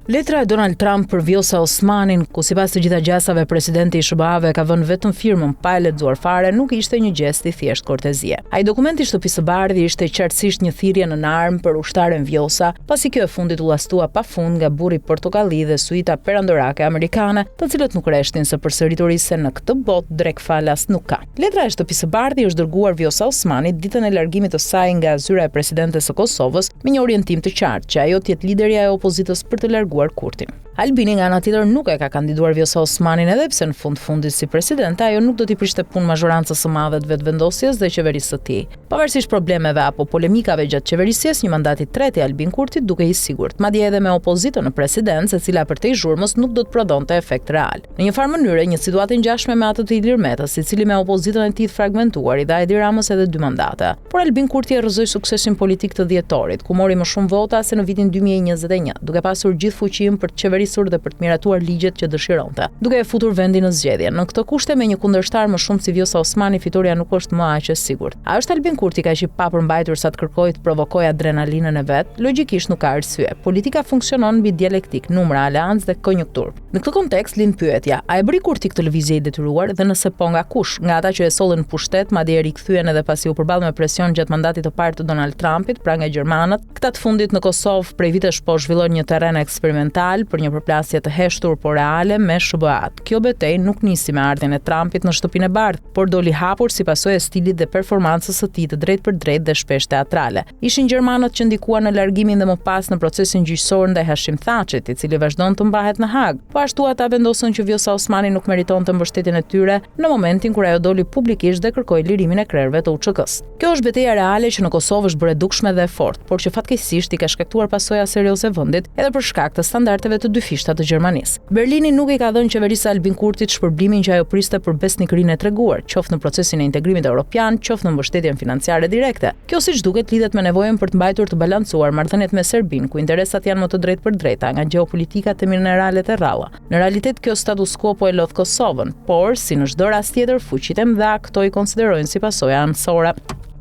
Letra e Donald Trump për Vjosa Osmanin, ku sipas të gjitha gjasave presidenti i SBA-ve ka vënë vetëm firmën pa e lexuar fare, nuk ishte një gest i thjesht kortezie. Ai dokumenti i Shtëpisë së Bardhë ishte qartësisht një thirrje në armë për ushtaren Vjosa, pasi kjo e fundit u llastua pafund nga burri portokalli dhe suita perandorake amerikane, të cilët nuk reshtin se përsërituri se në këtë botë drek falas nuk ka. Letra e Shtëpisë së Bardhë është dërguar Vjosa Osmanit ditën e largimit të saj nga zyra e presidentes së Kosovës me një orientim të qartë që ajo të jetë liderja e opozitës për të larguar Kurtin. Albini nga ana tjetër nuk e ka kandiduar Vjosa Osmanin, edhe pse në fundit si presidente ajo nuk do t'i prishte punë mazhorancës së madhe të vetëvendosjes dhe qeverisë së tij. Pavarësisht problemeve apo polemikave gjatë qeverisjes, një mandat i tretë i Albin Kurtit dukej i sigurt, madje edhe me opozitën në presidencë, e cila përtej zhurmës nuk do të prodhonte efekt real. Në një farë mënyrë, një situatë ngjashme me atë të Ilir Metës, i cili me opozitën e tij të fragmentuar i dha Edi Ramës edhe 2 mandate. Por Albin Kurti e rrëzoi suksesin politik të dhjetorit, ku mori më shumë vota se në vitin 2021, duke pasur gjithë fuqinë për të qeverisur dhe për të miratuar ligjet që dëshironte, duke e futur vendin në zgjedhje. Në këtë kushte me një kundërshtar më shumë si Vjosa Osmani, fitoria nuk është më aq e sigurt. A është Albin Kurti kaq i papërmbajtur sa të kërkojë të provokojë adrenalinën e vet? Logjikisht nuk ka arsye. Politika funksionon mbi dialektik, numra, aleancë dhe konjunkturë. Në këtë kontekst lind pyetja: a e bëri Kurti këtë lëvizje i detyruar, dhe nëse po, nga kush? Nga ata që e sollën në pushtet, madje e rikthyen edhe pasi u përball me presion gjatë mandatit të parë të Donald Trumpit, pra nga gjermanët. Këta të fundit në Kosovë prej vitesh po zhvillon një terren eksperimental për një përplasje të heshtur por reale me SBA-t. Kjo betejë nuk nisi me ardhjen e Trumpit në Shtëpinë e Bardhë, por doli hapur si pasojë e stilit dhe performancës së tij të drejtë për drejtë dhe shpesh teatrale. Ishin gjermanët që ndikuan në largimin dhe më pas në procesin gjyqësor ndaj Hashim Thaqit, i cili vazhdon të mbahet në Hag. Po ashtu ata vendosën që Vjosa Osmani nuk meritonte mbështetjen e tyre në momentin kur ajo doli publikisht dhe kërkoi lirimin e krerëve të UÇK-s. Kjo është betejë reale që në Kosovë është bërë dukshme dhe e fortë, por që fatkeqësisht i ka shkaktuar pasoja serioze vendit, edhe për shkak të standardeve të dyfishta të Gjermanisë. Berlini nuk i ka dhënë qeverisë Albin Kurtit shpërblimin që ajo priste për besnikërinë e treguar, qoftë në procesin e integrimit evropian, qoftë në mbështetjen financiare direkte. Kjo siç duket lidhet me nevojën për të mbajtur të balancuar marrëdhëniet me Serbinë, ku interesat janë më të drejtë për drejta nga gjeopolitika te mineralet e rralla. Në realitet kjo status quo po e lodh Kosovën, por si në çdo rast tjetër fuqitë e mëdha këto i konsiderojnë si pasojë anësore.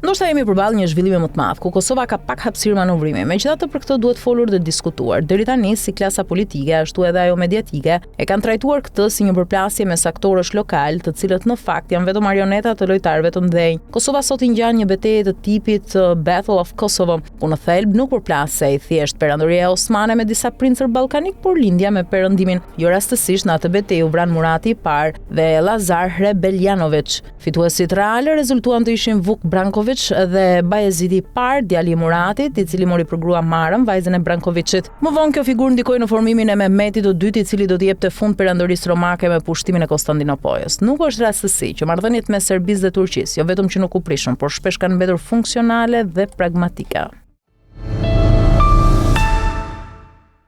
Ndoshta jemi përballë një zhvillimi më të madh, ku Kosova ka pak hapësirë manovrimi. Megjithatë për këtë duhet folur dhe diskutuar. Deri tani si klasa politike ashtu edhe ajo mediatike e kanë trajtuar këtë si një përplasje mes aktorësh lokal, të cilët në fakt janë vetëm marioneta të lojtarëve të mëdhenj. Kosova sot i ngjan një betejë të tipit Battle of Kosovo, ku në thelb nuk përplasej thjesht perandoria osmane me disa princër ballkanik, por lindja me perëndimin. Jo rastësisht në atë betejë u vran Murati i parë dhe Lazar Hrebeljanović. Fituesit real rezultuan të ishin Vuk Branković dhe Bayezidi i parë, djali i Muratit, i cili mori për grua Marën, vajzën e Brankovićit. Më vonë kjo figurë ndikoi në formimin e Mehmetit të dytë, i cili do të jepte fund perandorisë romake me pushtimin e Konstantinopolës. Nuk është rastësi që marrëdhëniet mes Serbisë dhe Turqisë jo vetëm që nuk u prishën, por shpesh kanë mbetur funksionale dhe pragmatike.